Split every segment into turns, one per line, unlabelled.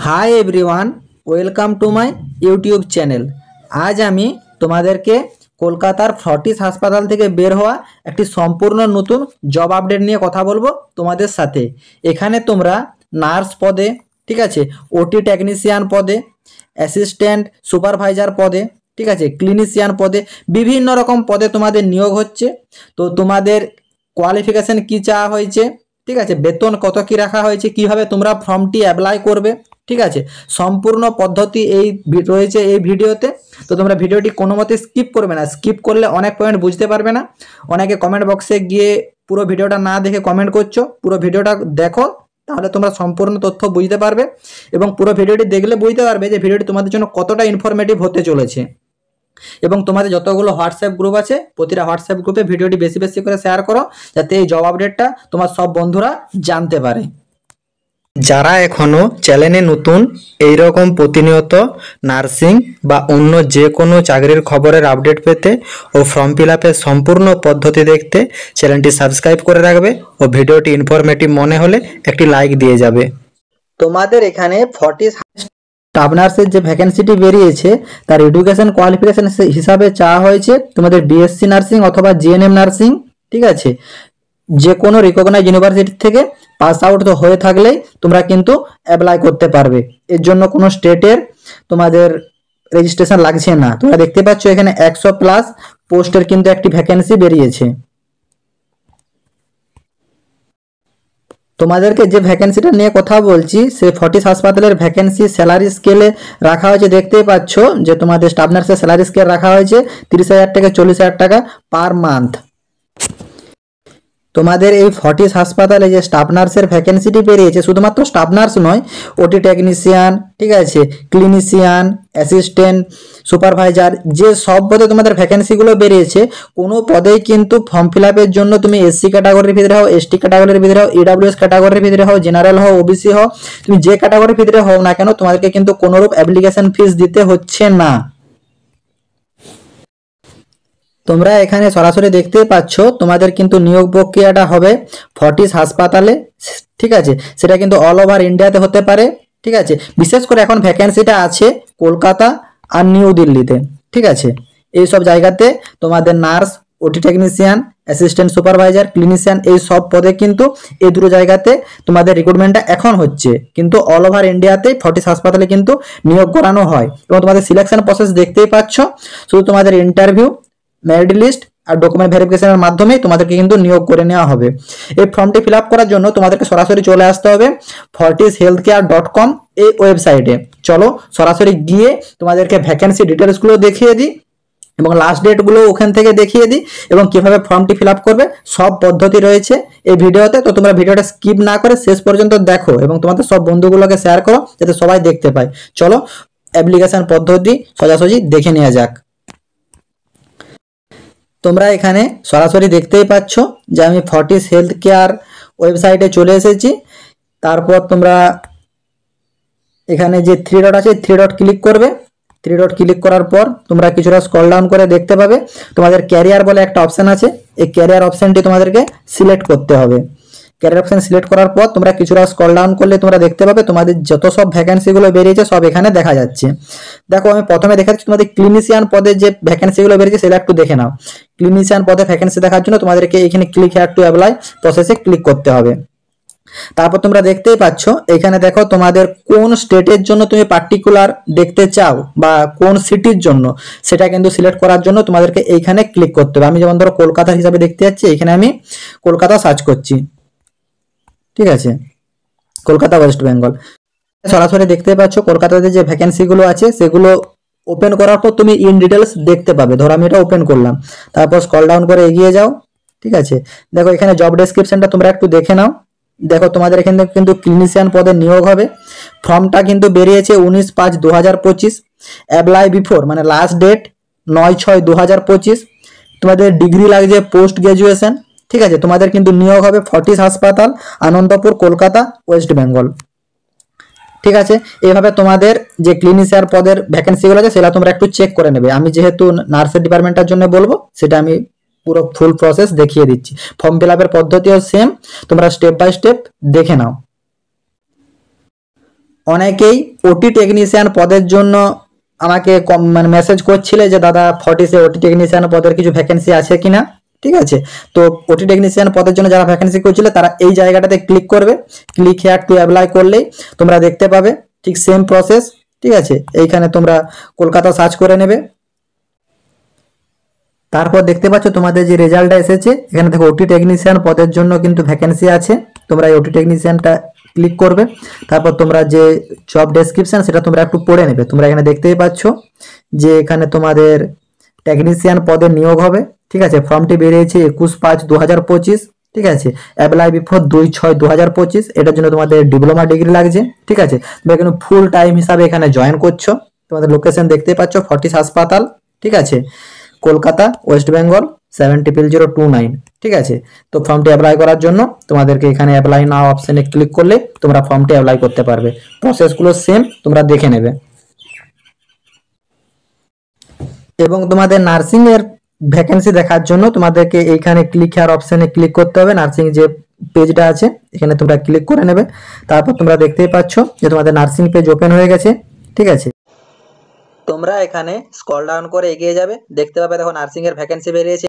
Hi everyone, welcome to my YouTube channel. আজ আমি তোমাদেরকে কলকাতার ফর্টিস হাসপাতাল থেকে বের হওয়া একটি সম্পূর্ণ নতুন জব আপডেট নিয়ে কথা বলবো তোমাদের সাথে। এখানে তোমরা নার্স পদে, ঠিক আছে, ওটি টেকনিশিয়ান পদে, অ্যাসিস্ট্যান্ট সুপারভাইজার পদে, ঠিক আছে, ক্লিনিশিয়ান পদে, বিভিন্ন রকম পদে তোমাদের নিয়োগ হচ্ছে। তো তোমাদের কোয়ালিফিকেশন কি চাওয়া হয়েছে, ঠিক আছে, বেতন কত কি রাখা হয়েছে, কিভাবে তোমরা ফর্মটি অ্যাপ্লাই করবে, ঠিক আছে, সম্পূর্ণ পদ্ধতি রয়েছে এই ভিডিওতে। তো তোমরা ভিডিওটি কোনো মতে স্কিপ করবে না, স্কিপ করলে অনেক পয়েন্ট বুঝতে পারবে না। অনেকে কমেন্ট বক্সে গিয়ে পুরো ভিডিওটা না দেখে কমেন্ট করছো, পুরো ভিডিওটা দেখো, তাহলে তোমরা সম্পূর্ণ তথ্য বুঝতে পারবে এবং পুরো ভিডিওটি দেখলে বুঝতে পারবে যে ভিডিওটি তোমাদের জন্য কতটা ইনফরমেটিভ হতে চলেছে। এবং তোমাদের যতগুলো হোয়াটসঅ্যাপ গ্রুপ আছে, প্রতিটা হোয়াটসঅ্যাপ গ্রুপে ভিডিওটি বেশি বেশি করে শেয়ার করো, যাতে এই জব আপডেটটা তোমার সব বন্ধুরা জানতে পারে। যারা এখনও চ্যানেলে নতুন, এই রকম প্রতিনিয়ত নার্সিং বা অন্য যে কোনো চাকরির খবরের আপডেট পেতে ও ফর্ম ফিল আপের সম্পূর্ণ পদ্ধতি দেখতে চ্যানেলটি সাবস্ক্রাইব করে রাখবে ও ভিডিওটি ইনফরমেটিভ মনে হলে একটি লাইক দিয়ে যাবে। তোমাদের এখানে 40 স্টাফ নার্সের যে ভ্যাকেন্সিটি বেরিয়েছে তার এডুকেশন কোয়ালিফিকেশন হিসাবে চাওয়া হয়েছে তোমাদের বিএসসি নার্সিং অথবা জিএনএম নার্সিং, ঠিক আছে, যে কোনো রিকগনাইজ ইউনিভার্সিটি থেকে পাস আউট হয়ে থাকলেই তোমরা কিন্তু অ্যাপ্লাই করতে পারবে। এর জন্য কোনো স্টেটের তোমাদের রেজিস্ট্রেশন লাগছে না। তোমরা দেখতে পাচ্ছ এখানে 100+ পোস্টের কিন্তু একটি ভ্যাকেন্সি বেরিয়েছে। তোমাদেরকে যে ভ্যাকেন্সিটা নিয়ে কথা বলছি সে ফর্টিস হাসপাতালের ভ্যাকেন্সি স্যালারি স্কেলে রাখা হয়েছে। দেখতেই পাচ্ছ যে তোমাদের স্টাফ নার্সের স্যালারি স্কেল রাখা হয়েছে 30,000 থেকে 40,000 টাকা পার মান্থ। তোমাদের এই ফর্টিস হাসপাতালে যে স্টাফ নার্সের ভ্যাকেন্সিটি বেরিয়েছে, শুধুমাত্র স্টাফ নার্স নয়, ওটি টেকনিশিয়ান, ঠিক আছে, ক্লিনিশিয়ান, অ্যাসিস্ট্যান্ট সুপারভাইজার, যে সব পদে তোমাদের ভ্যাকেন্সিগুলো বেরিয়েছে, কোনো পদেই কিন্তু ফর্ম ফিল আপের জন্য তুমি এসসি ক্যাটাগরির ভিতরে হও, এসটি ক্যাটাগরির ভিতরে হও, ইডাব্লিউএস ক্যাটাগরির ভিতরে হও, জেনারেল হও, ওবিসি হও, তুমি যে ক্যাটাগরির ভিতরে হও না কেন, তোমাদেরকে কিন্তু কোনোরূপ অ্যাপ্লিকেশন ফিস দিতে হচ্ছে না। তোমরা এখানে সরাসরি দেখতেই পাচ্ছ তোমাদের কিন্তু নিয়োগ প্রক্রিয়াটা হবে ফর্টিস হাসপাতালে, ঠিক আছে, সেটা কিন্তু অল ওভার ইন্ডিয়াতে হতে পারে, ঠিক আছে, বিশেষ করে এখন ভ্যাকেন্সিটা আছে কলকাতা আর নিউ দিল্লিতে, ঠিক আছে। এই সব জায়গাতে তোমাদের নার্স, ওটি টেকনিশিয়ান, অ্যাসিস্ট্যান্ট সুপারভাইজার, ক্লিনিশিয়ান, এই সব পদে কিন্তু এই দুটো জায়গাতে তোমাদের রিক্রুটমেন্টটা এখন হচ্ছে, কিন্তু অল ওভার ইন্ডিয়াতেই ফর্টিস হাসপাতালে কিন্তু নিয়োগ করানো হয়। এবং তোমাদের সিলেকশন প্রসেস দেখতেই পাচ্ছ, শুধু তোমাদের ইন্টারভিউ, মেরিট লিস্ট আর ডকুমেন্ট ভেরিফিকেশনের মাধ্যমে তোমাদেরকে কিন্তু নিয়োগ করে নেওয়া হবে। এই ফর্মটি ফিল আপ করার জন্য তোমাদেরকে সরাসরি চলে আসতে হবে fortishealthcare.com এই ওয়েবসাইটে। চলো সরাসরি গিয়ে তোমাদেরকে ভ্যাকেন্সি ডিটেলসগুলো দেখিয়ে দিই এবং লাস্ট ডেটগুলো ওখান থেকে দেখিয়ে দিই এবং কিভাবে ফর্মটি ফিল আপ করবে, সব পদ্ধতি রয়েছে এই ভিডিওতে। তো তোমরা ভিডিওটা স্কিপ না করে শেষ পর্যন্ত দেখো এবং তোমাদের সব বন্ধুগুলোকে শেয়ার করো যাতে সবাই দেখতে পায়। চলো অ্যাপ্লিকেশন পদ্ধতি সোজাসুজি দেখে নেওয়া যাক। তোমরা এখানে সরাসরি দেখতেই পাচ্ছ যে আমি ফর্টিস হেলথ কেয়ার ওয়েবসাইটে চলে এসেছি। তারপর তোমরা এখানে যে 3 ডট আছে 3 ডট ক্লিক করবে। 3 ডট ক্লিক করার পর তোমরা কিছুটা স্ক্রল ডাউন করে দেখতে পাবে তোমাদের ক্যারিয়ার বলে একটা অপশন আছে। এই ক্যারিয়ার অপশনটি তোমাদেরকে সিলেক্ট করতে হবে। ক্যারিয়ার অপশন সিলেক্ট করার পর তোমরা কিছুটা স্ক্রল ডাউন করলে তোমরা দেখতে পাবে তোমাদের যত সব ভ্যাকেন্সিগুলো বেরিয়েছে সব এখানে দেখা যাচ্ছে। দেখো আমি প্রথমে দেখাচ্ছি তোমাদের ক্লিনিশিয়ান পদে যে ভ্যাকেন্সিগুলো বেরিয়েছে সেটা একটু দেখে নাও। ক্লিনিশিয়ান পদে ভ্যাকেন্সি দেখার জন্য তোমাদেরকে এখানে ক্লিক হেয়ার টু অ্যাপ্লাই প্রসেসে ক্লিক করতে হবে। তারপর তোমরা দেখতেই পাচ্ছ এখানে দেখো তোমাদের কোন স্টেটের জন্য তুমি পার্টিকুলার দেখতে চাও বা কোন সিটির জন্য, সেটা কিন্তু সিলেক্ট করার জন্য তোমাদেরকে এইখানে ক্লিক করতে হবে। আমি যেমন ধরো কলকাতা হিসাবে দেখতে যাচ্ছি, এখানে আমি কলকাতা সার্চ করছি, ঠিক আছে, কলকাতা ওয়েস্ট বেঙ্গল। সরাসরি দেখতে পাচ্ছ কলকাতাতে যে ভ্যাকেন্সিগুলো আছে সেগুলো ওপেন করার পর তুমি ইন ডিটেলস দেখতে পাবে। ধরো আমি এটা ওপেন করলাম, তারপর স্ক্রল ডাউন করে এগিয়ে যাও, ঠিক আছে। দেখো এখানে জব ডেসক্রিপশনটা তোমরা একটু দেখে নাও। দেখো তোমাদের এখানে কিন্তু ক্লিনিশিয়ান পদে নিয়োগ হবে। ফর্মটা কিন্তু বেরিয়েছে 19/5/2025। অ্যাপ্লাই বিফোর মানে লাস্ট ডেট 9/6/2025। তোমাদের ডিগ্রি লাগছে পোস্ট গ্রাজুয়েশন, ঠিক আছে। তোমাদের কিন্তু নিয়োগ হবে ফর্টিস হাসপাতাল, আনন্দপুর, কলকাতা, ওয়েস্ট বেঙ্গল, ঠিক আছে। এইভাবে তোমাদের যে ক্লিনিশিয়ান পদের ভ্যাকেন্সিগুলো আছে সেটা তোমরা একটু চেক করে নেবে। আমি যেহেতু নার্সের ডিপার্টমেন্টের জন্য বলবো, সেটা আমি পুরো ফুল প্রসেস দেখিয়ে দিচ্ছি। ফর্ম ফিল আপের পদ্ধতিও সেম, তোমরা স্টেপ বাই স্টেপ দেখে নাও। অনেকেই ওটি টেকনিশিয়ান পদের জন্য আমাকে মানে মেসেজ করছিলে যে দাদা ফর্টিসে ওটি টেকনিশিয়ান পদের কিছু ভ্যাকেন্সি আছে কিনা। ঠিক আছে, তো ওটি টেকনিশিয়ান পদের জন্য যারা ভ্যাকেন্সি করছিলে তারা এই জায়গাটাতে ক্লিক করবে, ক্লিক হেয়ার টু অ্যাপ্লাই করলেই তোমরা দেখতে পাবে ঠিক সেম প্রসেস। ঠিক আছে, এইখানে তোমরা কলকাতা সার্চ করে নেবে। তারপর দেখতে পাচ্ছ তোমাদের যে রেজাল্টটা এসেছে, এখানে দেখো ওটি টেকনিশিয়ান পদের জন্য কিন্তু ভ্যাকেন্সি আছে। তোমরা এই ওটি টেকনিশিয়ানটা ক্লিক করবে, তারপর তোমরা যে জব ডেসক্রিপশন সেটা তোমরা একটু পড়ে নেবে। তোমরা এখানে দেখতেই পাচ্ছ যে এখানে তোমাদের টেকনিশিয়ান পদে নিয়োগ হবে। ঠিক আছে, ফর্মটি বেরিয়েছে 21/5/2025। ঠিক আছে, অ্যাপ্লাই বিফোর 2/6/2025। এটার জন্য তোমাদের ডিপ্লোমা ডিগ্রি লাগছে। ঠিক আছে, তোমরা এখানে ফুল টাইম হিসাবে এখানে জয়েন করছো। তোমাদের লোকেশন দেখতেই পাচ্ছ, ফর্টিস হাসপাতাল। ঠিক আছে, কলকাতা, ওয়েস্ট বেঙ্গল 700029। ঠিক আছে, তো ফর্মটি অ্যাপ্লাই করার জন্য তোমাদেরকে এখানে অ্যাপ্লাই নাও অপশনে ক্লিক করলে তোমরা ফর্মটি অ্যাপ্লাই করতে পারবে। প্রসেসগুলো সেম, তোমরা দেখে নেবে। এবং তোমাদের নার্সিং এর ভ্যাকেন্সি দেখার জন্য তোমাদেরকে এইখানে ক্লিক হেয়ার অপশনে ক্লিক করতে হবে। নার্সিং যে পেজটা আছে এখানে তোমরা ক্লিক করে নেবে। তারপর তোমরা দেখতেই পাচ্ছ যে তোমাদের নার্সিং পেজ ওপেন হয়ে গেছে। ঠিক আছে, তোমরা এখানে স্ক্রল ডাউন করে এগিয়ে যাবে, দেখতে পাবে দেখো নার্সিং এর ভ্যাকেন্সি বেরিয়েছে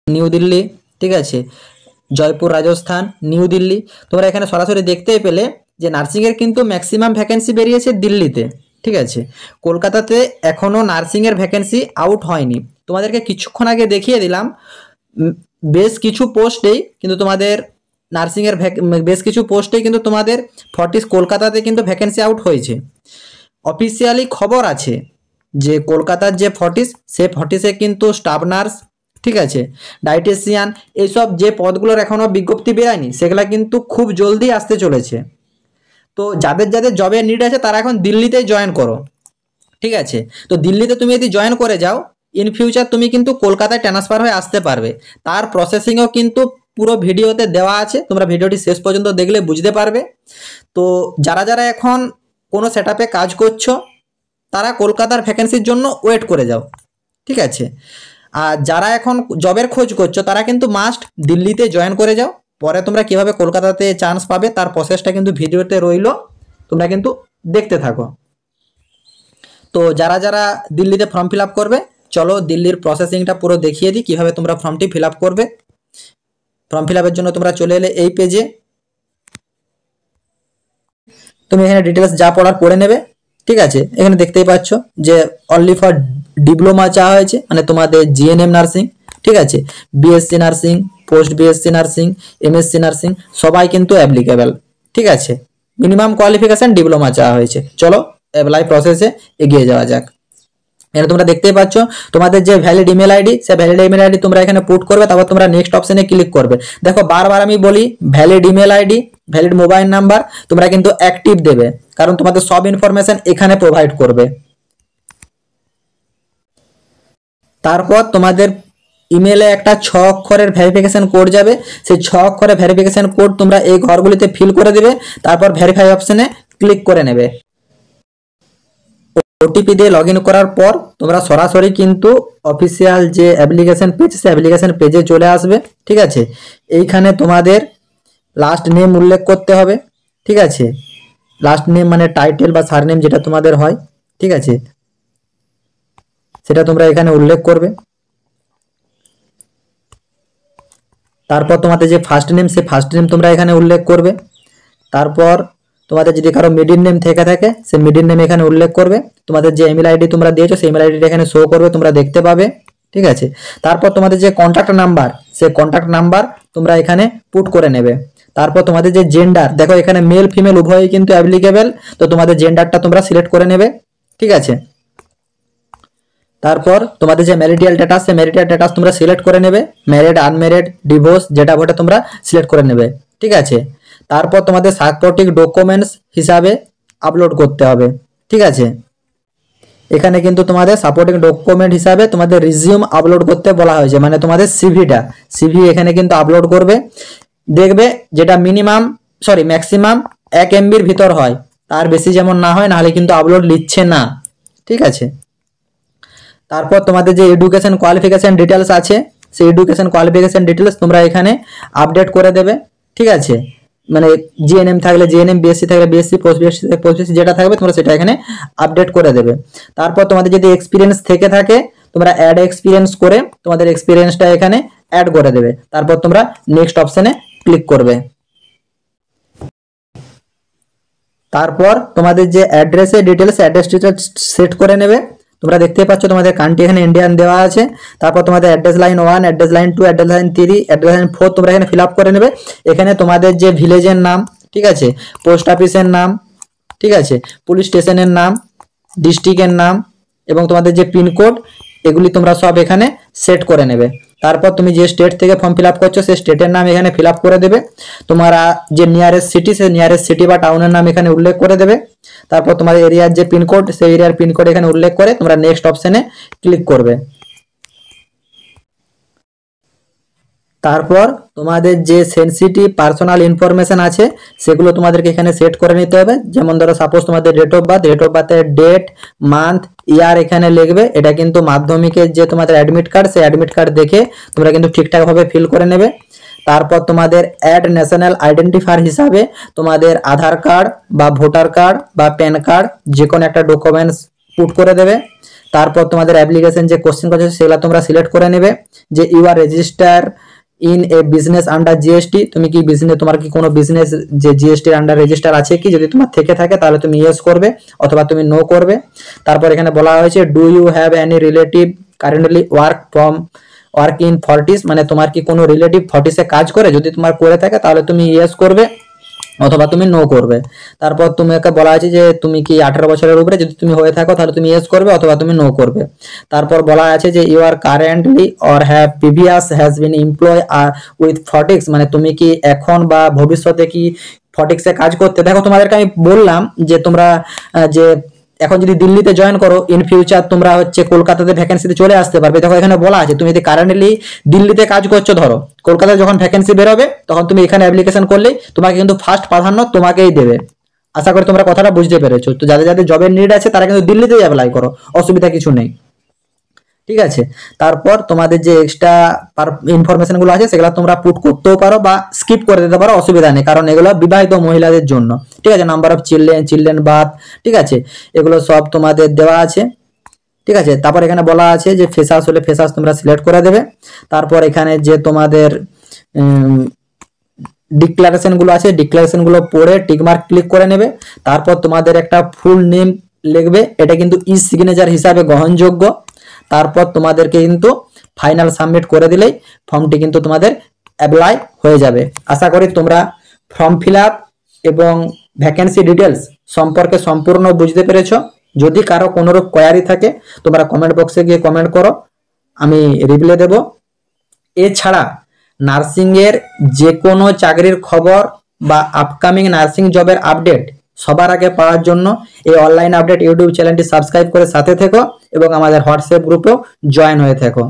নিউ দিল্লি। ঠিক আছে, জয়পুর রাজস্থান, নিউ দিল্লি। তোমরা এখানে সরাসরি দেখতেই পেলে যে নার্সিং এর কিন্তু ম্যাক্সিমাম ভ্যাকেন্সি বেরিয়েছে দিল্লিতে। ঠিক আছে, কলকাতাতে এখনো নার্সিং এর ভ্যাকেন্সি আউট হয়নি। তোমাদেরকে কিছুক্ষণ আগে দেখিয়ে দিলাম বেশ কিছু পোস্টেই কিন্তু তোমাদের নার্সিং এর বেশ কিছু পোস্টেই কিন্তু তোমাদের ফর্টিস কলকাতাতে কিন্তু ভ্যাকেন্সি আউট হয়েছে। অফিসিয়ালি খবর আছে যে কলকাতার যে ফর্টিস, সে ফর্টিসে কিন্তু স্টাফ নার্স, ঠিক আছে, ডায়েটিশিয়ান, এইসব যে পদগুলোর এখনও বিজ্ঞপ্তি বেরায়নি সেগুলা কিন্তু খুব জলদি আসতে চলেছে। তো যাদের যাদের জবের নিড আছে তারা এখন দিল্লিতেই জয়েন করো। ঠিক আছে, তো দিল্লিতে তুমি যদি জয়েন করে যাও, ইন ফিউচার তুমি কিন্তু কলকাতায় ট্রান্সফার হয়ে আসতে পারবে। তার প্রসেসিংও কিন্তু পুরো ভিডিওতে দেওয়া আছে, তোমরা ভিডিওটি শেষ পর্যন্ত দেখলে বুঝতে পারবে। তো যারা যারা এখন কোনো সেটআপে কাজ করছো তারা কলকাতার ভ্যাকেন্সির জন্য ওয়েট করে যাও। ঠিক আছে, আর যারা এখন জবের খোঁজ করছো তারা কিন্তু মাস্ট দিল্লিতে জয়েন করে যাও। পরে তোমরা কিভাবে কলকাতাতে চান্স পাবে তার প্রসেসটা কিন্তু ভিডিওতে রইলো, তোমরা কিন্তু দেখতে থাকো। তো যারা যারা দিল্লিতে ফর্ম ফিল আপ করবে, চলো দিল্লির প্রসেসিংটা পুরো দেখিয়ে দিই কীভাবে তোমরা ফর্মটি ফিল আপ করবে। ফর্ম ফিল আপের জন্য তোমরা চলে এলে এই পেজে। তুমি এখানে ডিটেলস যা পড়ার পড়ে নেবে। ঠিক আছে, এখানে দেখতেই পাচ্ছ যে অনলি ফর ডিপ্লোমা চাওয়া হয়েছে, মানে তোমাদের জিএনএম নার্সিং। ঠিক আছে, BSc nursing, post BSc nursing, MSc nursing সবাই কিন্তু অ্যাপ্লিকেবল। ঠিক আছে, মিনিমাম কোয়ালিফিকেশন ডিপ্লোমা চাওয়া হয়েছে। চলো অ্যাপ্লাই প্রসেসে এগিয়ে যাওয়া যাক। এখানে তোমরা দেখতেই পাচ্ছ তোমাদের যে ভ্যালিড ইমেল আইডি, সে ভ্যালিড ইমেল আইডি তোমরা এখানে পুট করবে। তারপর তোমরা নেক্সট অপশনে ক্লিক করবে। দেখো বারবার আমি বলি valid email ID, valid mobile number তোমরা কিন্তু অ্যাক্টিভ দেবে, কারণ তোমাদের সব ইনফরমেশন এখানে প্রোভাইড করবে। তারপর তোমাদের ইমেলে একটা 6 অক্ষরের ভেরিফিকেশন কোড যাবে। সেই 6 অক্ষরের ভেরিফিকেশন কোড তোমরা এই ঘরগুলিতে ফিল করে দেবে। তারপর ভেরিফাই অপশনে ক্লিক করে নেবে। ওটিপি দিয়ে লগ ইন করার পর তোমরা সরাসরি কিন্তু অফিসিয়াল যে অ্যাপ্লিকেশন পেজ, সে অ্যাপ্লিকেশন পেজে চলে আসবে। ঠিক আছে, এইখানে তোমাদের লাস্ট নেম উল্লেখ করতে হবে। ঠিক আছে, লাস্ট নেম মানে টাইটেল বা সারনেম যেটা তোমাদের হয়। ঠিক আছে, সেটা তোমরা এখানে উল্লেখ করবে। তারপর তোমাদের যে ফার্স্ট নেম, সে ফার্স্ট নেম তোমরা এখানে উল্লেখ করবে। তারপর তোমাদের যদি কারো মিডিল নেম থেকে থাকে সে মিডিল নেম এখানে উল্লেখ করবে। তোমাদের যে ইমেল আইডি তোমরা দিয়েছো সেই ইমেল আইডিটা এখানে শো করবে, তোমরা দেখতে পাবে। ঠিক আছে, তারপর তোমাদের যে কন্ট্যাক্ট নাম্বার, সে কন্ট্যাক্ট নাম্বার তোমরা এখানে পুট করে নেবে। তারপর তোমাদের যে জেন্ডার, দেখো এখানে মেল ফিমেল উভয়ই কিন্তু অ্যাপ্লিকেবল, তো তোমাদের জেন্ডারটা তোমরা সিলেক্ট করে নেবে। ঠিক আছে, তারপর তোমাদের যে ম্যারিটাল স্ট্যাটাস, সে ম্যারিটাল স্ট্যাটাস তোমরা সিলেক্ট করে নেবে। ম্যারিড, আনম্যারিড, ডিভোর্স যেটা ওটা তোমরা সিলেক্ট করে নেবে। ঠিক আছে, তারপর তোমাদের সাপোর্টিং ডকুমেন্টস হিসাবে আপলোড করতে হবে। ঠিক আছে, এখানে কিন্তু তোমাদের সাপোর্টিং ডকুমেন্ট হিসাবে তোমাদের রিজিউম আপলোড করতে বলা হয়েছে, মানে তোমাদের সিভি এখানে কিন্তু আপলোড করবে। দেখবে যেটা ম্যাক্সিমাম 1 MBর ভিতর হয়, তার বেশি যেমন না হয়, নাহলে কিন্তু আপলোড নিচ্ছে না। ঠিক আছে, তারপর তোমাদের যে এডুকেশন কোয়ালিফিকেশন ডিটেলস আছে, সেই এডুকেশন কোয়ালিফিকেশন ডিটেলস তোমরা এখানে আপডেট করে দেবে। ঠিক আছে, মানে জিএনএম থাকলে জিএনএম, বিএসসি থাকলে বিএসসি, পোস্ট বিএসসি থাকলে পোস্ট বিএসসি, যেটা থাকবে তোমরা সেটা এখানে আপডেট করে দেবে। তারপর তোমাদের যদি এক্সপিরিয়েন্স থেকে থাকে তোমরা অ্যাড এক্সপিরিয়েন্স করে তোমাদের এক্সপিরিয়েন্সটা এখানে অ্যাড করে দেবে। তারপর তোমরা নেক্সট অপশনে ক্লিক করবে। তারপর তোমাদের যে অ্যাড্রেসের ডিটেলস, অ্যাড্রেসটা সেট করে নেবে। তোমরা দেখতে পাচ্ছ তোমাদের কান্ট্রি এখানে ইন্ডিয়ান দেওয়া আছে। তারপর তোমাদের address line 1, address line 2, address line 3, address line 4 তোমরা এখানে ফিল আপ করে নেবে। এখানে তোমাদের যে ভিলেজের নাম, ঠিক আছে, পোস্ট অফিসের নাম, ঠিক আছে, পুলিশ স্টেশনের নাম, ডিস্ট্রিক্টের নাম এবং তোমাদের যে পিনকোড, এগুলি তোমরা সব এখানে সেট করে নেবে। তারপর তুমি যে স্টেট থেকে ফর্ম ফিল আপ করছো সেই স্টেটের নাম এখানে ফিল আপ করে দেবে। তোমার যে নিয়ারেস্ট সিটি, সেই নিয়ারেস্ট সিটি বা টাউনের নাম এখানে উল্লেখ করে দেবে। তারপর তোমার এরিয়ার যে পিনকোড, সেই এরিয়ার পিনকোড এখানে উল্লেখ করে তোমরা নেক্সট অপশনে ক্লিক করবে। তারপর তোমাদের যে সেনসিটিভ পার্সোনাল ইনফরমেশন আছে সেগুলো তোমাদেরকে এখানে সেট করে নিতে হবে। যেমন ধরো সাপোজ তোমাদের ডেট অফ বার্থের ডেট, মান্থ, ইয়ার এখানে লিখবে। এটা কিন্তু মাধ্যমিকের যে তোমাদের অ্যাডমিট কার্ড, সেই অ্যাডমিট কার্ড দেখে তোমরা কিন্তু ঠিকঠাকভাবে ফিল করে নেবে। তারপর তোমাদের অ্যাড ন্যাশনাল আইডেন্টিফায়ার হিসাবে তোমাদের আধার কার্ড বা ভোটার কার্ড বা প্যান কার্ড যে কোনো একটা ডকুমেন্টস পুট করে দেবে। তারপর তোমাদের অ্যাপ্লিকেশন যে কোশ্চেন করছে সেগুলো তোমরা সিলেক্ট করে নেবে। যে you are register in a business under GST, তুমি কি বিজনেস, তোমার কি কোনো বিজনেস যে জিএসটির আন্ডার রেজিস্টার আছে কি, যদি তোমার থেকে থাকে তাহলে তুমি ইয়েস করবে অথবা তুমি নো করবে। তারপর এখানে বলা হয়েছে do you have any relative currently work in 40s, মানে তোমার কি কোনো রিলেটিভ 40s-এ কাজ করে, যদি তোমার করে থাকে তাহলে তুমি ইয়েস করবে অথবা তুমি নো করবে। তারপর তোমাকে বলা আছে যে তুমি কি 18 বছরের উপরে, যদি তুমি হয়ে থাকো তাহলে তুমি ইয়েস করবে অথবা তুমি নো করবে। তারপর বলা আছে যে you are currently or have previous has been employ with 40s, মানে তুমি কি এখন বা ভবিষ্যতে কি 40s-এ কাজ করতে। দেখো তোমাদেরকে আমি বললাম যে তোমরা যে এখন যদি দিল্লিতে জয়েন করো, ইন ফিউচার তোমরা হচ্ছে কলকাতাতে ভ্যাকেন্সিতে চলে আসতে পারবে। দেখো এখানে বলা আছে তুমি যদি কারেন্টলি দিল্লিতে কাজ করছো, ধরো কলকাতায় যখন ভ্যাকেন্সি বেরোবে তখন তুমি এখানে অ্যাপ্লিকেশন করলেই তোমাকে কিন্তু ফার্স্ট প্রাধান্য তোমাকেই দেবে। আশা করি তোমরা কথাটা বুঝতে পেরেছো। তো যাদের যাদের জবের নিড আছে তারা কিন্তু দিল্লিতেই অ্যাপ্লাই করো, অসুবিধা কিছু নেই, ঠিক আছে। তারপর তোমাদের যে এক্সট্রা ইনফরমেশন গুলো আছে সেগুলো তোমরা পুট করতেও পারো বা স্কিপ করে দিতে পারো, অসুবিধা নেই, কারণ এগুলো বিবাহিত মহিলাদের জন্য, ঠিক আছে। নাম্বার অফ চিলড্রেন বার্থ, ঠিক আছে, এগুলো সব তোমাদের দেওয়া আছে, ঠিক আছে। তারপর এখানে বলা আছে যে ফেসাস হলে ফেসাস তোমরা সিলেক্ট করে দেবে। তারপর এখানে যে তোমাদের ডিক্লারেশন গুলো আছে, ডিক্লারেশন গুলো পড়ে টিকমার্ক ক্লিক করে নেবে। তারপর তোমাদের একটা ফুল নেম লিখবে, এটা কিন্তু ই সিগনেচার হিসাবে গ্রহণযোগ্য। তারপর তোমাদেরকে কিন্তু ফাইনাল সাবমিট করে দিলেই ফর্মটি কিন্তু তোমাদের অ্যাপ্লাই হয়ে যাবে। আশা করি তোমরা ফর্ম ফিল আপ এবং ভ্যাকেন্সি ডিটেলস সম্পর্কে সম্পূর্ণ বুঝতে পেরেছো। যদি কারো কোনোরূপ কোয়ারি থাকে তোমরা কমেন্ট বক্সে গিয়ে কমেন্ট করো, আমি রিপ্লাই দেব। এছাড়া নার্সিং এর যে কোনো চাকরির খবর বা আপকামিং নার্সিং জবের আপডেট সবার আগে পাওয়ার জন্য এই অনলাইন আপডেট ইউটিউব চ্যানেলটি সাবস্ক্রাইব করে সাথে থেকো এবং আমাদের হোয়াটসঅ্যাপ গ্রুপেও জয়েন হয়ে থেকো।